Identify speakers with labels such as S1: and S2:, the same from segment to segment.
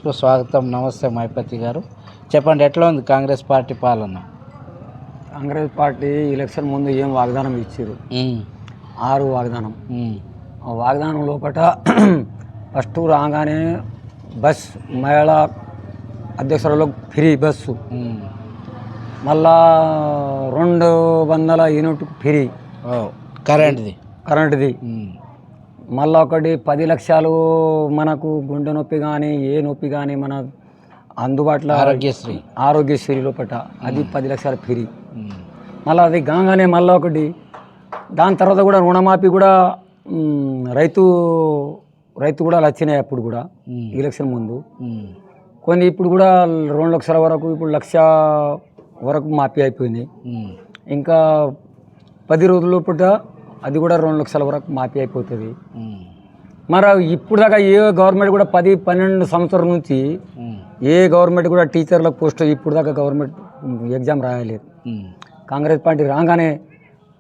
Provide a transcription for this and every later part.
S1: న్యూస్కు స్వాగతం. నమస్తే మైపతి గారు, చెప్పండి ఎట్లా ఉంది కాంగ్రెస్ పార్టీ పాలన?
S2: కాంగ్రెస్ పార్టీ ఎలక్షన్ ముందు ఏం వాగ్దానం ఇచ్చారు? 6 వాగ్దానం. ఆ వాగ్దానం లోపల ఫస్ట్ రాగానే బస్ మహిళా అధ్యక్షులకు ఫ్రీ బస్సు, మళ్ళా 200 యూనిట్కు ఫ్రీ కరెంటుది, మళ్ళీ ఒకటి 10 లక్షలు మనకు గుండె నొప్పి కానీ ఏ నొప్పి కానీ మన అందుబాటులో ఆరోగ్యశ్రీ లోపల అది 10 లక్షలు ఫ్రీ. మళ్ళీ అది కాగానే మళ్ళీ ఒకటి దాని తర్వాత కూడా రుణమాఫీ కూడా రైతు కూడా వచ్చినాయి అప్పుడు కూడా ఎలక్షన్ ముందు కొన్ని. ఇప్పుడు కూడా 2 లక్షల వరకు, ఇప్పుడు 1 లక్ష వరకు మాఫీ అయిపోయినాయి. ఇంకా 10 రోజుల పూట అది కూడా 2 లక్షల వరకు మాఫీ అయిపోతుంది. మరి ఇప్పుడు దాకా ఏ గవర్నమెంట్ కూడా 10-12 సంవత్సరాల నుంచి ఏ గవర్నమెంట్ కూడా టీచర్ల పోస్ట్ ఇప్పుడు దాకా గవర్నమెంట్ ఎగ్జామ్ రాయలేదు. కాంగ్రెస్ పార్టీ రాగానే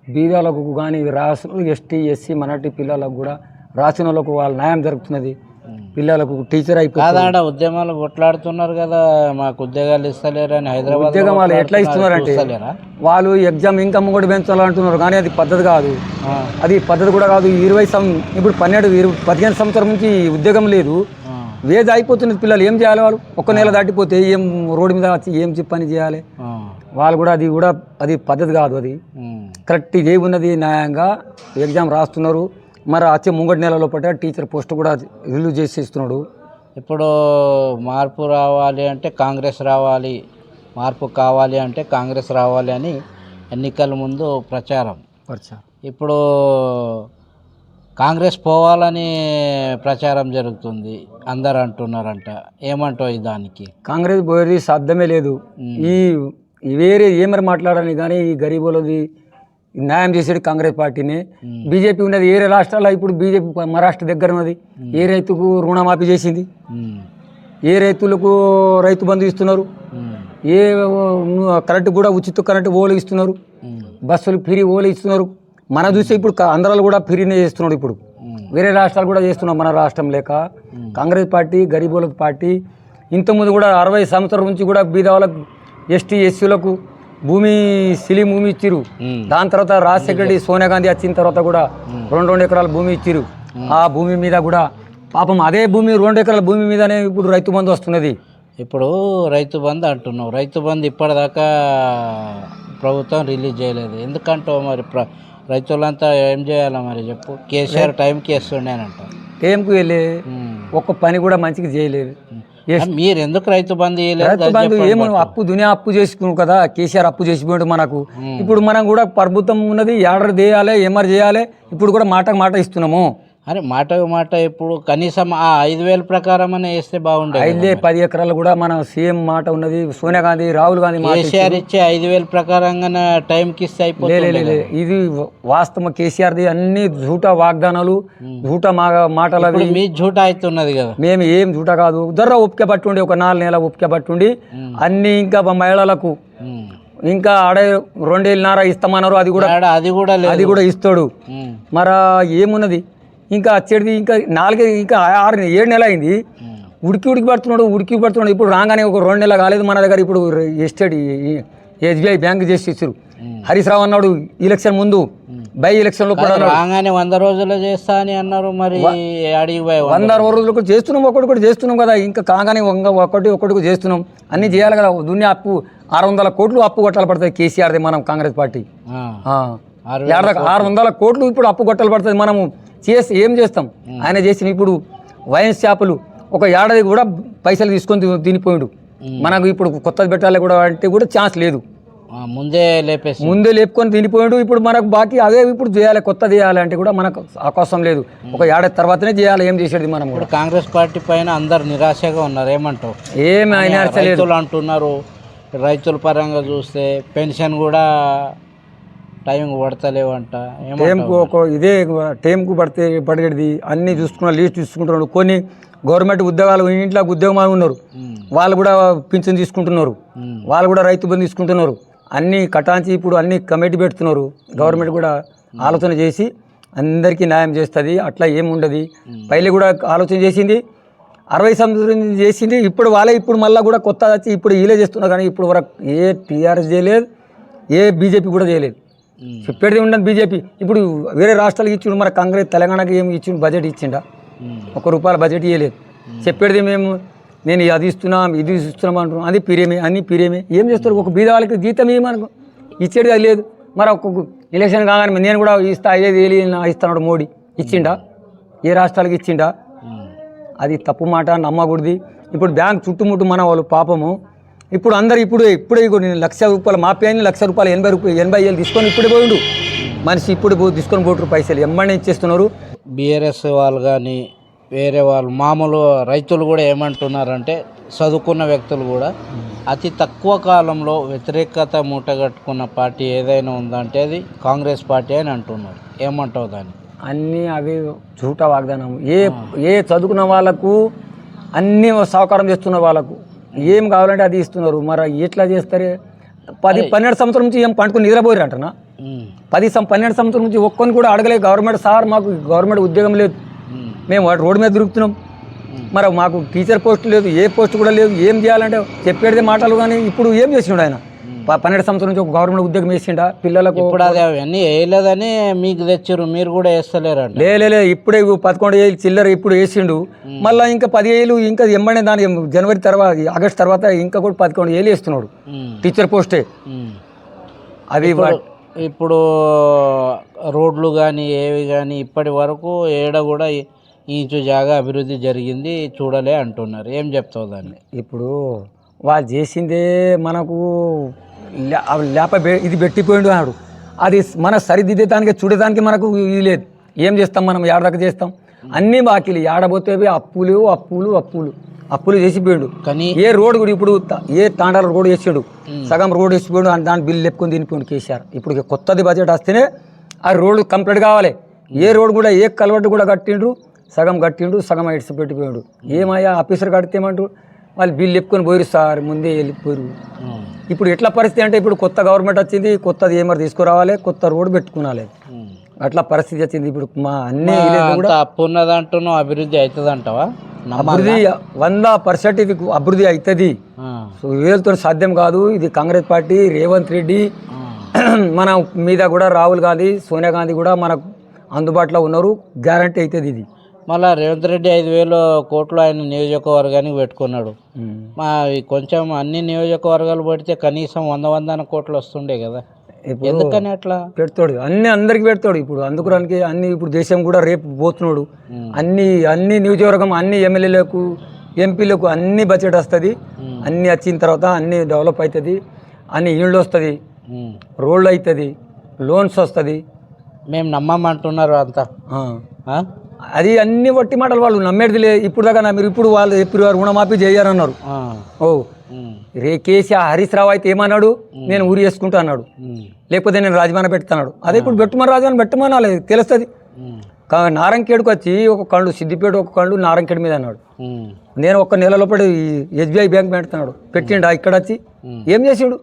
S2: బీదాలకు కానీ రాసిన ఎస్టీ ఎస్సీ మైనారిటీ పిల్లలకు కూడా రాసిన వాళ్ళకు వాళ్ళ న్యాయం జరుగుతున్నది. పిల్లలకు టీచర్ అయిపోయి
S1: ఉద్యమాలు కొట్లాడుతున్నారు కదా, మాకు ఉద్యోగాలు ఇస్తలేరు అని. హైదరాబాద్
S2: ఉద్యోగం వాళ్ళు ఎట్లా ఇస్తున్నారంటే వాళ్ళు ఎగ్జామ్ ఇన్కమ్ కూడా పెంచాలంటున్నారు, కానీ అది పద్ధతి కాదు. అది పద్ధతి కూడా కాదు. ఇప్పుడు 15 సంవత్సరం నుంచి ఉద్యోగం లేదు, వేజ్ అయిపోతున్నది. పిల్లలు ఏం చేయాలి? వాళ్ళు 1 నెల దాటిపోతే ఏం రోడ్డు మీద వచ్చి ఏం పని చేయాలి? వాళ్ళు కూడా అది పద్ధతి కాదు. అది కరెక్ట్ ఇదే ఉన్నది, న్యాయంగా ఎగ్జామ్ రాస్తున్నారు. మరి వచ్చే ముంగటి నెల లోపల టీచర్ పోస్ట్ కూడా రిలీజ్ చేసి ఇస్తున్నాడు.
S1: ఇప్పుడు మార్పు రావాలి అంటే కాంగ్రెస్ రావాలి, మార్పు కావాలి అంటే కాంగ్రెస్ రావాలి అని ఎన్నికల ముందు ప్రచారం. ఇప్పుడు కాంగ్రెస్ పోవాలని ప్రచారం జరుగుతుంది, అందరు అంటున్నారంట. ఏమంటావు దానికి?
S2: కాంగ్రెస్ పోయేది సాధ్యమే లేదు. ఈ వేరే ఏమని మాట్లాడాలని కానీ ఈ గరీబులది న్యాయం చేసేది కాంగ్రెస్ పార్టీనే. బీజేపీ ఉన్నది ఏరే రాష్ట్రాల్లో. ఇప్పుడు బీజేపీ మహారాష్ట్ర దగ్గర ఉన్నది. ఏ రైతుకు రుణమాఫీ చేసింది? ఏ రైతులకు రైతు బంధు ఇస్తున్నారు? ఏ కరెంటు కూడా ఉచిత కరెంటు ఓలు ఇస్తున్నారు, బస్సులు ఫ్రీ ఓలు ఇస్తున్నారు. మన చూస్తే ఇప్పుడు ఆంధ్రాలో కూడా ఫ్రీనే చేస్తున్నాడు. ఇప్పుడు వేరే రాష్ట్రాలు కూడా చేస్తున్నాం, మన రాష్ట్రం లేక. కాంగ్రెస్ పార్టీ గరీబుల పార్టీ. ఇంతకుముందు కూడా 60 సంవత్సరాల నుంచి కూడా బీద వాళ్ళకు ఎస్టీ ఎస్సీలకు సిలి భూమి ఇచ్చిరు. దాని తర్వాత రాజశేఖర రెడ్డి సోనియా గాంధీ వచ్చిన తర్వాత కూడా 2 ఎకరాల భూమి ఇచ్చిరు. ఆ భూమి మీద కూడా పాపం అదే భూమి 2 ఎకరాల భూమి మీదనే ఇప్పుడు రైతు బంధు వస్తున్నది.
S1: ఇప్పుడు రైతు బంధు అంటున్నావు, రైతు బంధు ఇప్పటిదాకా ప్రభుత్వం రిలీజ్ చేయలేదు ఎందుకంటావు? మరి రైతులంతా ఏం చేయాలా మరి చెప్పు? కేసీఆర్ టైంకి వేస్తుండేనంట.
S2: టైంకి వెళ్ళి ఒక్క పని కూడా మంచిగా చేయలేదు.
S1: మీరు ఎందుకు రైతు బంధు
S2: రైతు బంధు ఏమో అప్పు చేసుకున్నాం కదా. కేసీఆర్ అప్పు చేసిపోయాడు మనకు. ఇప్పుడు మనం కూడా ప్రభుత్వం ఉన్నది, ఆర్డర్ చేయాలి, ఎంఆర్ చేయాలి. ఇప్పుడు కూడా మాట ఇస్తున్నాము.
S1: అరే మాట ఇప్పుడు కనీసం 5,000 ప్రకారం అని వేస్తే బాగుండేది.
S2: 5-10 ఎకరాలు కూడా మన సీఎం మాట ఉన్నది. సోనియా గాంధీ, రాహుల్ గాంధీ
S1: కేసీఆర్ ఇచ్చే 5,000 ప్రకారంగా టైంకి ఇస్తే అయిపోతుంది.
S2: ఇది వాస్తవం. కేసీఆర్ది అన్ని జూటా వాగ్దానాలు, జూటా మాటలు. అవి
S1: మీ జూటా అవుతున్నది కదా.
S2: మేము ఏం జూటా కాదు. దొర్ర ఒప్పుకే పట్టుండి, ఒక 4 నెలల ఒప్పుకే పట్టుండి అన్ని. ఇంకా మహిళలకు ఇంకా 2.5 ఇస్తామన్నారు. అది కూడా ఇస్తాడు. మరి ఏమున్నది? ఇంకా వచ్చేది ఇంకా 7 నెలలు అయింది. ఉడికి పడుతున్నాడు. ఇప్పుడు రాగానే ఒక 2 నెలలు కాలేదు మన దగ్గర. ఇప్పుడు ఎస్టేట్ ఎస్బీఐ బ్యాంక్ చేసి ఇచ్చారు. హరీష్ రావు అన్నాడు ఎలక్షన్ ముందు, బై ఎలక్షన్లో
S1: రాగానే 100 రోజుల్లో చేస్తా అని అన్నారు. మరి
S2: 100 రోజులకు చేస్తున్నాం, ఒకటి చేస్తున్నాం కదా. ఇంకా కాగానే ఒకటి చేస్తున్నాం. అన్నీ చేయాలి కదా. దున్య అప్పు 600 కోట్లు అప్పు కొట్టాలి పడుతుంది కేసీఆర్ది. మనం కాంగ్రెస్ పార్టీ 600 కోట్లు ఇప్పుడు అప్పు కొట్టాలి పడుతుంది. మనము ఏం చేస్తాం? ఆయన చేసిన ఇప్పుడు వైన్ షాపులు ఒక ఏడాది కూడా పైసలు తీసుకొని తినిపోయాడు. మనకు ఇప్పుడు కొత్తది పెట్టాలి కూడా అంటే కూడా ఛాన్స్ లేదు.
S1: ముందే
S2: లేపుకొని తినిపోయాడు. ఇప్పుడు మనకు బాకీ అదే ఇప్పుడు చేయాలి, కొత్తది చేయాలి అంటే కూడా మనకు అవకాశం లేదు. ఒక ఏడాది తర్వాతనే చేయాలి. ఏం చేసేది మనం?
S1: ఇప్పుడు కాంగ్రెస్ పార్టీ పైన అందరు నిరాశగా ఉన్నారు. ఏమంటావు?
S2: ఏమి నిరాశ లేదు
S1: అంటున్నారు. రైతుల పరంగా చూస్తే పెన్షన్ కూడా టైంకు పడతలేవంట.
S2: టైంకు పడేది అన్నీ చూసుకున్న లిస్ట్ చూసుకుంటున్నాడు. కొన్ని గవర్నమెంట్ ఉద్యోగాలు, ఇంట్లో ఉద్యోగాలు ఉన్నారు, వాళ్ళు కూడా పింఛన్ తీసుకుంటున్నారు. వాళ్ళు కూడా రైతు బంధు తీసుకుంటున్నారు. అన్నీ కటాంచి ఇప్పుడు అన్ని కమిటీ పెడుతున్నారు. గవర్నమెంట్ కూడా ఆలోచన చేసి అందరికీ న్యాయం చేస్తుంది. అట్లా ఏముండదు. పైలే కూడా ఆలోచన చేసింది. 60 సంవత్సరం నుంచి చేసింది ఇప్పుడు వాళ్ళే ఇప్పుడు మళ్ళీ కూడా కొత్త వచ్చి ఇప్పుడు వీళ్ళే చేస్తున్నారు. కానీ ఇప్పుడు వరకు ఏ టీఆర్ఎస్ చేయలేదు, ఏ బీజేపీ కూడా చేయలేదు. చెప్పేది ఉండదు బీజేపీ. ఇప్పుడు వేరే రాష్ట్రాలకు ఇచ్చిండు, మన కాంగ్రెస్ తెలంగాణకి ఏమి ఇచ్చిండు, బడ్జెట్ ఇచ్చిండా? ₹1 బడ్జెట్ ఇవ్వలేదు. చెప్పేది మేము నేను అది ఇస్తున్నాం ఇది ఇస్తున్నాం అంటున్నాం, అది పిరియమే అన్ని పిరియమే. ఏం చేస్తారు? ఒక బీద వాళ్ళకి జీతం ఏమనుకో ఇచ్చేది అది లేదు. మరి ఒక్కొక్క ఎలక్షన్ కాగానే నేను కూడా ఇస్తా 5,000 ఇస్తున్నాడు మోడీ, ఇచ్చిండా? ఏ రాష్ట్రాలకు ఇచ్చిండా? అది తప్పు మాట, నమ్మకూడదు. ఇప్పుడు బ్యాంక్ చుట్టుముట్టు మన వాళ్ళు పాపము. ఇప్పుడు అందరు ఇప్పుడే నేను ₹1,00,000 మా పేని ₹1,00,000 80,000 తీసుకొని ఇప్పుడే పోయిండు మనిషి. ఇప్పుడు తీసుకొని పోతున్నారు పైసలు ఎమ్మడి ఇచ్చేస్తున్నారు.
S1: బీఆర్ఎస్ వాళ్ళు కానీ వేరే వాళ్ళు మామూలు రైతులు కూడా ఏమంటున్నారంటే చదువుకున్న వ్యక్తులు కూడా అతి తక్కువ కాలంలో వ్యతిరేకత మూటగట్టుకున్న పార్టీ ఏదైనా ఉందంటే అది కాంగ్రెస్ పార్టీ అని అంటున్నారు. ఏమంటావు దాన్ని?
S2: అన్నీ అవి జూట వాగ్దానం. ఏ చదువుకున్న వాళ్ళకు అన్నీ సహకారం చేస్తున్న వాళ్ళకు ఏం కావాలంటే అది ఇస్తున్నారు. మరి ఎట్లా చేస్తారే? 10-12 సంవత్సరం నుంచి ఏం పండుకొని నిద్రపోయారు అంటనా? 12 సంవత్సరం నుంచి ఒక్కొని కూడా అడగలేదు గవర్నమెంట్. సార్ మాకు గవర్నమెంట్ ఉద్యోగం లేదు, మేము రోడ్డు మీద తిరుగుతున్నాం, మరి మాకు టీచర్ పోస్ట్ లేదు, ఏ పోస్ట్ కూడా లేదు. ఏం చేయాలంటే చెప్పేదే మాటలు. కానీ ఇప్పుడు ఏం చేసిండు ఆయన? 12 సంవత్సరం నుంచి ఒక గవర్నమెంట్ ఉద్యోగం వేసిండా పిల్లలకు?
S1: ఇప్పుడు అది అవన్నీ వేయలేదని మీకు తెచ్చారు, మీరు కూడా వేస్తలేరంట.
S2: లే ఇప్పుడే 11,000 చిల్లర ఇప్పుడు వేసిండు. మళ్ళీ ఇంకా 10,000 ఇంకా ఎమ్మడే దాని జనవరి తర్వాత ఆగస్ట్ తర్వాత ఇంకా కూడా 11,000 వేస్తున్నాడు టీచర్ పోస్టే. అది
S1: ఇప్పుడు రోడ్లు కానీ ఏవి కానీ ఇప్పటి వరకు ఏడ కూడా ఇంచు జాగా అభివృద్ధి జరిగింది చూడలే అంటున్నారు. ఏం చెప్తావు దాన్ని? ఇప్పుడు
S2: వాళ్ళు చేసిందే మనకు ఇది పెట్టిపోయిండు అన్నాడు. అది మన సరిదిద్దేదానికి చూడేదానికి మనకు ఇది లేదు. ఏం చేస్తాం మనం? ఏడాదికి చేస్తాం అన్నీ బాకీలు. ఏడబోతే అప్పులు అప్పులు అప్పులు అప్పులు చేసిపోయాడు. కానీ ఏ రోడ్ కూడా ఇప్పుడు ఏ తాండాల రోడ్ వేసాడు, సగం రోడ్ వేసిపోయాడు, దాని బిల్లు లేపుకొని తినిపోయాడు కేసీఆర్. ఇప్పుడు కొత్తది బడ్జెట్ వస్తేనే ఆ రోడ్డు కంప్లీట్ కావాలి. ఏ రోడ్ కూడా ఏ కలవట్టు కూడా కట్టిండ్రు, సగం కట్టిండు, సగం ఇడిసి పెట్టిపోయాడు. ఏమయ్యా ఆఫీసర్ కడితే ఏమంటారు? వాళ్ళు బిల్లు చెప్పుకొని పోయారు సార్, ముందే వెళ్ళిపోయారు. ఇప్పుడు ఎట్లా పరిస్థితి అంటే ఇప్పుడు కొత్త గవర్నమెంట్ వచ్చింది, కొత్తది ఏమో తీసుకురావాలి, కొత్త రోడ్డు పెట్టుకునాలి. అట్లా పరిస్థితి వచ్చింది. ఇప్పుడు మా అన్ని
S1: అప్పు ఉన్నదంటున్నావు, అభివృద్ధి అవుతుంది అంటావా?
S2: అభివృద్ధి 100% ఇది అభివృద్ధి అవుతుంది. సో వీళ్ళతో సాధ్యం కాదు. ఇది కాంగ్రెస్ పార్టీ, రేవంత్ రెడ్డి మన మీద కూడా రాహుల్ గాంధీ, సోనియా గాంధీ కూడా మనకు అందుబాటులో ఉన్నారు. గ్యారంటీ అవుతుంది ఇది.
S1: మళ్ళీ రేవంత్ రెడ్డి 5,000 కోట్లు ఆయన నియోజకవర్గానికి పెట్టుకున్నాడు. మా కొంచెం అన్ని నియోజకవర్గాలు పెడితే కనీసం 100 కోట్లు వస్తుండే కదా. ఎందుకని అట్లా
S2: పెడతాడు? అన్ని అందరికి పెడతాడు. ఇప్పుడు అందుకురానికి అన్ని ఇప్పుడు దేశం కూడా రేపు పోతున్నాడు. అన్ని నియోజకవర్గం అన్ని ఎమ్మెల్యేలకు ఎంపీలకు అన్ని బడ్జెట్ వస్తుంది. అన్ని వచ్చిన తర్వాత అన్ని డెవలప్ అవుతుంది. అన్ని ఇళ్ళు వస్తుంది, రోడ్లు అవుతుంది, లోన్స్ వస్తుంది.
S1: మేము నమ్మమంటున్నారు అంతా.
S2: అది అన్ని వట్టి మాటలు. వాళ్ళు నమ్మేది లేదు. ఇప్పుడు దాకా మీరు ఇప్పుడు వాళ్ళు ఎప్పుడు రుణమాఫీ చేయాలన్నారు. కేసీఆర్ హరీష్ రావు అయితే ఏమన్నాడు? నేను ఊరి వేసుకుంటా అన్నాడు, లేకపోతే నేను రాజమాన పెడతాడు. అదే ఇప్పుడు పెట్టుమని రాజమాన పెట్టమనాలి, తెలుస్తుంది. నారంకేడుకు వచ్చి ఒక కళ్ళు సిద్దిపేట, ఒక కళ్ళు నారంకేడు మీద అన్నాడు. నేను ఒక నెల లోపల SBI బ్యాంక్ పెడుతున్నాడు, పెట్టిండు. ఇక్కడ వచ్చి ఏం చేసిండు?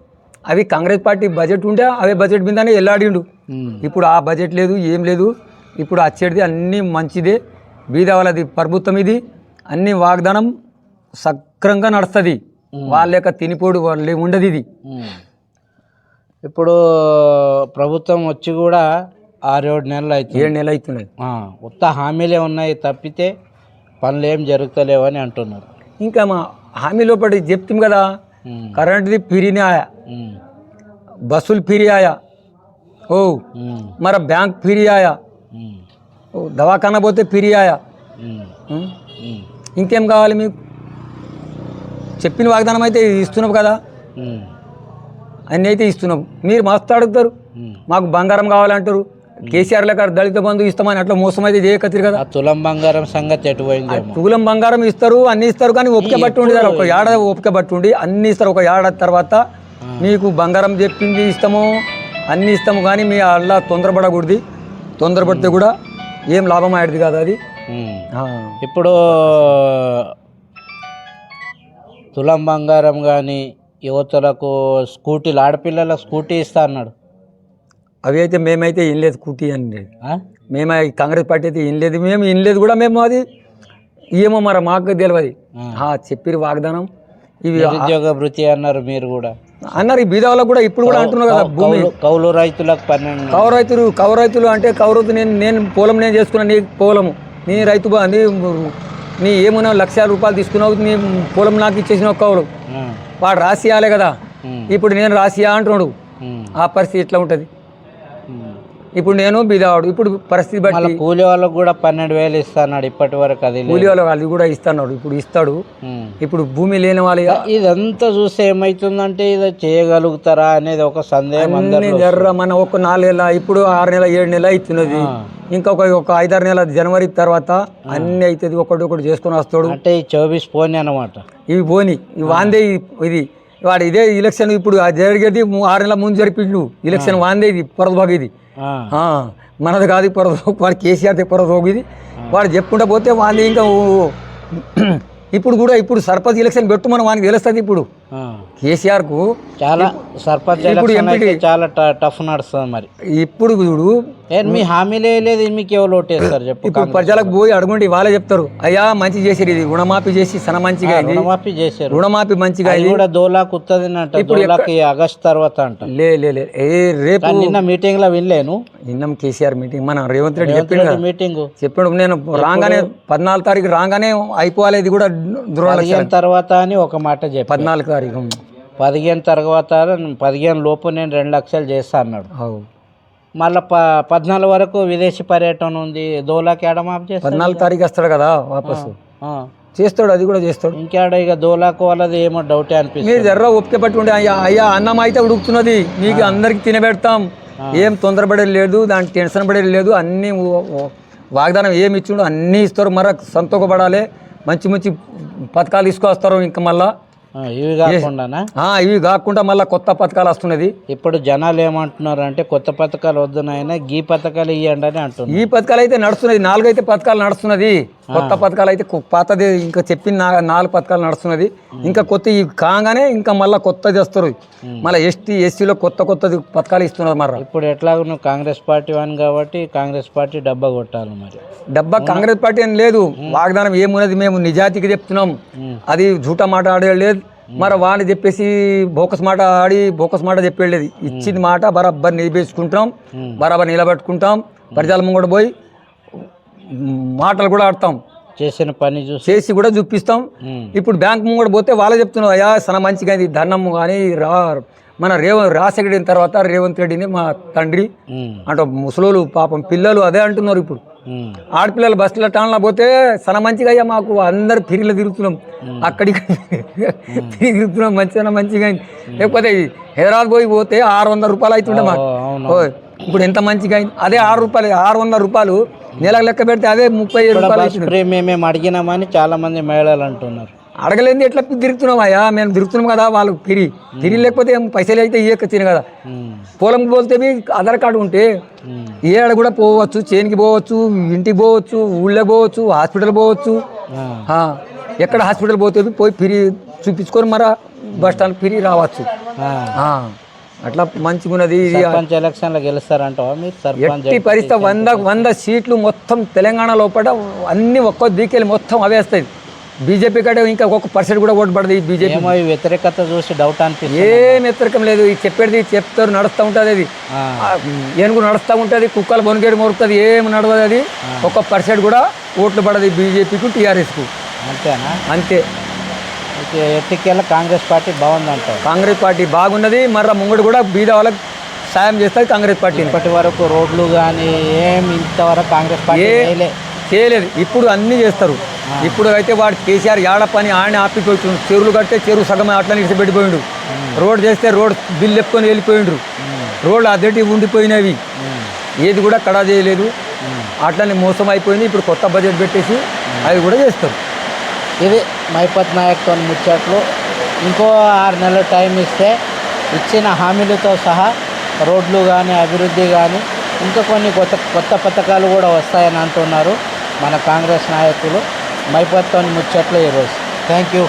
S2: అవి కాంగ్రెస్ పార్టీ బడ్జెట్ ఉంటే అవే బడ్జెట్ మీదనే వెళ్ళాడిండు. ఇప్పుడు ఆ బడ్జెట్ లేదు, ఏం లేదు. ఇప్పుడు వచ్చేది అన్నీ మంచిదే. బీద వాళ్ళది ప్రభుత్వం ఇది. అన్ని వాగ్దానం సక్రంగా నడుస్తుంది. వాళ్ళ యొక్క తినిపోడు వాళ్ళు ఉండదు ఇది.
S1: ఇప్పుడు ప్రభుత్వం వచ్చి కూడా 6-7 నెలలు అవుతుంది,
S2: 7 నెలలు అవుతున్నాయి.
S1: కొత్త హామీలే ఉన్నాయి తప్పితే పనులు ఏం జరుగుతలేవని అంటున్నారు.
S2: ఇంకా మా హామీ లోపలి చెప్తాం కదా, కరెంట్ది ఫ్రీనే ఆయా, బస్సులు ఫ్రీ ఆయా, మరి బ్యాంక్ ఫ్రీ ఆయా, దవాఖానా పోతే ఫ్రీ ఆయా. ఇంకేం కావాలి మీకు? చెప్పిన వాగ్దానం అయితే ఇస్తున్నాం కదా, అన్నీ అయితే ఇస్తున్నాం. మీరు మస్తు అడుగుతారు, మాకు బంగారం కావాలంటారు. కేసీఆర్ లెక్క దళిత బంధు ఇస్తామని అట్లా మోసం అయితే చేయకత్తిరు కదా.
S1: తులం బంగారం సంగతి ఎటుపోయింది?
S2: తులం బంగారం ఇస్తారు, అన్ని ఇస్తారు. కానీ ఓపిక బట్టి ఉండి, ఒక ఏడాది ఓపిక బట్టి ఉండి అన్ని ఇస్తారు. ఒక ఏడాది తర్వాత మీకు బంగారం చెప్పింది ఇస్తాము, అన్నీ ఇస్తాము. కానీ మీ అలా తొందరపడకూడదు. తొందరపడితే కూడా ఏం లాభం అయ్యేది కాదు అది.
S1: ఇప్పుడు తులం బంగారం కానీ యువతలకు స్కూటీలు, ఆడపిల్లలకు స్కూటీ ఇస్తా అన్నాడు.
S2: అవి అయితే మేమైతే ఏం లేదు స్కూటీ అని. మేము కాంగ్రెస్ పార్టీ అయితే ఏం లేదు, మేము ఏం లేదు కూడా. మేము అది ఏమో మరి మాకు తెలియదు. చెప్పిరు వాగ్దానం ఇవి
S1: నిరుద్యోగ భృతి అన్నారు మీరు కూడా
S2: అన్నారు. ఈ బీదవాళ్ళకు కూడా ఇప్పుడు కూడా అంటున్నారు కదా, భూమి
S1: కౌలు రైతులకు 12
S2: కౌలు రైతులు అంటే కౌలు రైతు నేను పొలం నేను చేసుకున్నా, నీ పొలము నీ రైతు నీ ఏమన్నా ₹1,00,000 తీసుకున్నావు, నీ పొలం నాకు ఇచ్చేసిన కౌలు వాడు రాసియాలే కదా. ఇప్పుడు నేను రాసియా అంటున్నాడు. ఆ పరిస్థితి ఎట్లా ఉంటుంది? ఇప్పుడు నేను బీదవాడు, ఇప్పుడు పరిస్థితి బట్టి
S1: కూలి వాళ్ళకు కూడా 12,000 ఇస్తాడు ఇప్పటి వరకు. అది
S2: కూలి వాళ్ళకి అది కూడా ఇస్తున్నాడు, ఇప్పుడు ఇస్తాడు. ఇప్పుడు భూమి లేని వాళ్ళు
S1: ఇదంతా చూస్తే ఏమవుతుందంటే ఇది చేయగలుగుతారా అనేది ఒక సందేహం.
S2: జర్ర మన ఒక 4 నెలల, ఇప్పుడు 6 నెలల 7 నెలల అవుతున్నది. ఇంకా ఒక 5-6 నెలల జనవరి తర్వాత అన్ని అవుతుంది. ఒకటి చేసుకుని వస్తాడు.
S1: అంటే ఈ 24 పోనీ అన్నమాట.
S2: ఇవి పోని ఇవి వాందే. ఇది వాడు ఇదే ఎలక్షన్ ఇప్పుడు జరిగేది 6 నెలల ముందు జరిపిండు ఎలక్షన్. వాందే ఇది పొరదోగు. ఇది మనది కాదు పొరదోగు. వాడు కేసీఆర్ పొరదోగు. ఇది వాడు చెప్పుకుంటా పోతే వాళ్ళు ఇంకా ఇప్పుడు సర్పంచ్ ఎలక్షన్ పెట్టు మనం వానికి తెలుస్తుంది. ఇప్పుడు కేసీఆర్ కు
S1: చాలా సర్పంచ్ చాలా టఫ్ నడుస్తుంది. మరి ఇప్పుడు చూడు మీ హామీలే లేదు, మీకు ఎవరు ఓటేస్తారు చెప్పు.
S2: ఇప్పుడు ప్రజలకు పోయి అడుగుండి వాళ్ళే చెప్తారు, అయ్యా మంచి చేసారు, ఇది రుణమాఫీ చేసి సన మంచిగా
S1: రుణమాఫీ చేశారు,
S2: రుణమాఫీ మంచిగా
S1: కూడా 2 లాక్ వస్తుంది. ఇప్పుడు ఆగస్ట్ తర్వాత అంట.
S2: రేపు
S1: నిన్న మీటింగ్ లో వినలేను.
S2: నిన్న కేసీఆర్ మీటింగ్ మన రేవంత్ రెడ్డి చెప్పాడు. నేను రాగానే 14 తారీఖు రాగానే అయిపోవాలి, ఇది కూడా
S1: 15 తర్వాత అని ఒక మాట చెప్పి
S2: 14 తారీఖు
S1: 15 తర్వాత 15 లోపు నేను 2 లక్షలు చేస్తా అన్నాడు. మళ్ళీ 14 వరకు విదేశీ పర్యటన ఉంది. 2 లాక్ ఏడమాఫ్ చేస్తాడు.
S2: 14 తారీఖు వస్తాడు కదా వాపసు చేస్తాడు, అది కూడా చేస్తాడు.
S1: ఇంకేడ ఇక 2 లాక్ వాళ్ళది ఏమో డౌటే అనిపిస్తుంది.
S2: మీరు జర్ర ఒప్పుకే పట్టుకుంటే అయ్యా అన్నం అయితే ఉడుకుతున్నది, మీకు అందరికి తినబెడతాం, ఏం తొందరపడేది లేదు, దానికి టెన్షన్ పడేది లేదు. అన్నీ వాగ్దానం ఏమి ఇచ్చిండో అన్నీ ఇస్తారు. మర సంతోషపడాలి, మంచి మంచి పథకాలు తీసుకొస్తారు. ఇంకా మళ్ళా ఇవి కాకుండా మళ్ళీ కొత్త పథకాలు వస్తున్నది.
S1: ఇప్పుడు జనాలు ఏమంటున్నారు అంటే కొత్త పథకాలు వద్దునైనా ఈ పథకాలు ఇవ్వండి అని అంటున్నారు.
S2: ఈ పథకాలు అయితే నడుస్తున్నది, 4 అయితే పథకాలు నడుస్తున్నది. కొత్త పథకాలు అయితే పాతది ఇంకా చెప్పిన 4 పథకాలు నడుస్తున్నది. ఇంకా కొత్త కాగానే ఇంకా మళ్ళీ కొత్తది చేస్తారు. మళ్ళీ ఎస్టీలో కొత్త పథకాలు ఇస్తున్నారు. మరి
S1: ఇప్పుడు ఎట్లా నువ్వు కాంగ్రెస్ పార్టీ వాని కాబట్టి కాంగ్రెస్ పార్టీ డబ్బా కొట్టాలి. మరి
S2: డబ్బా కాంగ్రెస్ పార్టీ అని లేదు, వాగ్దానం ఏమున్నది, మేము నిజాతికి చెప్తున్నాం, అది జూటా మాట ఆడలేదు. మరి వాడిని చెప్పేసి బోకస్ మాట చెప్పేది. ఇచ్చిన మాట బరాబర్ నిలబేసుకుంటాం, బరాబర్ నిలబెట్టుకుంటాం. ప్రజల ముంగడు పోయి మాటలు కూడా ఆడతాం,
S1: చేసిన పని
S2: చేసి కూడా చూపిస్తాం. ఇప్పుడు బ్యాంక్ ముంగడు పోతే వాళ్ళే చెప్తున్నాం, అయ్యా సన మంచిగా ఇది ధనం కానీ మన రాజశేఖర తర్వాత రేవంత్ రెడ్డిని మా తండ్రి అంటే ముసలోళ్ళు పాపం పిల్లలు అదే అంటున్నారు. ఇప్పుడు ఆడపిల్లలు బస్సులో టాన్లో పోతే సన మంచిగా అయ్యా మాకు అందరు ఫిరీలో తిరుగుతున్నాం, అక్కడికి తిరుగుతున్నాం, మంచిగా. లేకపోతే హైదరాబాద్ పోతే 600 రూపాయలు అవుతుండే మాకు. ఇప్పుడు ఎంత మంచిగా అయింది. అదే 600 రూపాయలు నెలకు లెక్క పెడితే అదే 37 రూపాయలు.
S1: మేము అడిగినామని చాలా మంది మహిళలు అంటున్నారు.
S2: అడగలేంది ఎట్లా తిరుగుతున్నాం అయ్యా, మేము తిరుగుతున్నాం కదా. వాళ్ళు తిరిగి లేకపోతే పైసలు అయితే ఇయ్యక తిన కదా. పొలంకి పోతే ఆధార్ కార్డు ఉంటే ఏడ కూడా పోవచ్చు, చేనికి పోవచ్చు, ఇంటికి పోవచ్చు, ఊళ్ళోకి పోవచ్చు, హాస్పిటల్ పోవచ్చు. ఎక్కడ హాస్పిటల్ పోతే పోయి ఫిరి చూపించుకొని మరా బస్ స్టాండ్ ఫిరి రావచ్చు. అట్లా మంచిగా ఉన్నది.
S1: ఎలక్షన్లో గెలుస్తారంటావా మీరు?
S2: ఎట్టి పరిస్థితి 100 సీట్లు మొత్తం తెలంగాణ లోపల అన్ని ఒక్క దిక్కెళ్ళి మొత్తం అవేస్తాయి. బీజేపీ కంటే ఇంకా 1% కూడా ఓటు పడదు. ఈ బీజేపీ
S1: వ్యతిరేకత చూసి డౌట్ అనిపిస్తుంది.
S2: ఏం వ్యతిరేకం లేదు, చెప్పేది చెప్తారు, నడుస్తూ ఉంటుంది. అది ఏనుగు నడుస్తూ ఉంటుంది, కుక్కలు బొనిగేడు మొరుతుంది, ఏం నడవదు. అది 1% కూడా ఓట్లు పడదు బీజేపీకు టీఆర్ఎస్కు.
S1: అంతేనా?
S2: అంతే.
S1: ఎట్టికెళ్ళ కాంగ్రెస్ పార్టీ బాగుందంటారు.
S2: కాంగ్రెస్ పార్టీ బాగున్నది. మర్ర ముంగడు కూడా బీద వాళ్ళకి సాయం చేస్తుంది కాంగ్రెస్ పార్టీ.
S1: ఇప్పటి వరకు రోడ్లు కానీ ఏం ఇంతవరకు కాంగ్రెస్ పార్టీ
S2: చేయలేదు. ఇప్పుడు అన్నీ చేస్తారు. ఇప్పుడు అయితే వాడు కేసీఆర్ ఏడ పని ఆయన ఆపిపోయి చెరువులు కట్టే చెరువు సగం అట్లా నిడిచిపెట్టిపోయిండు. రోడ్ చేస్తే రోడ్ బిల్లు ఎప్పుకొని వెళ్ళిపోయిండ్రు. రోడ్లు అద్దటి ఉండిపోయినవి, ఏది కూడా కడా చేయలేదు. అట్లనే మోసం అయిపోయింది. ఇప్పుడు కొత్త బడ్జెట్ పెట్టేసి అవి కూడా చేస్తారు.
S1: ఇది మైపత్ నాయక్తో ముచ్చట్లు. ఇంకో 6 నెలల టైం ఇస్తే ఇచ్చిన హామీలతో సహా రోడ్లు కానీ అభివృద్ధి కానీ ఇంకా కొన్ని కొత్త పథకాలు కూడా వస్తాయని అంటున్నారు మన కాంగ్రెస్ నాయకులు. మైపత్తో ముచ్చట్లు ఈరోజు. Thank you.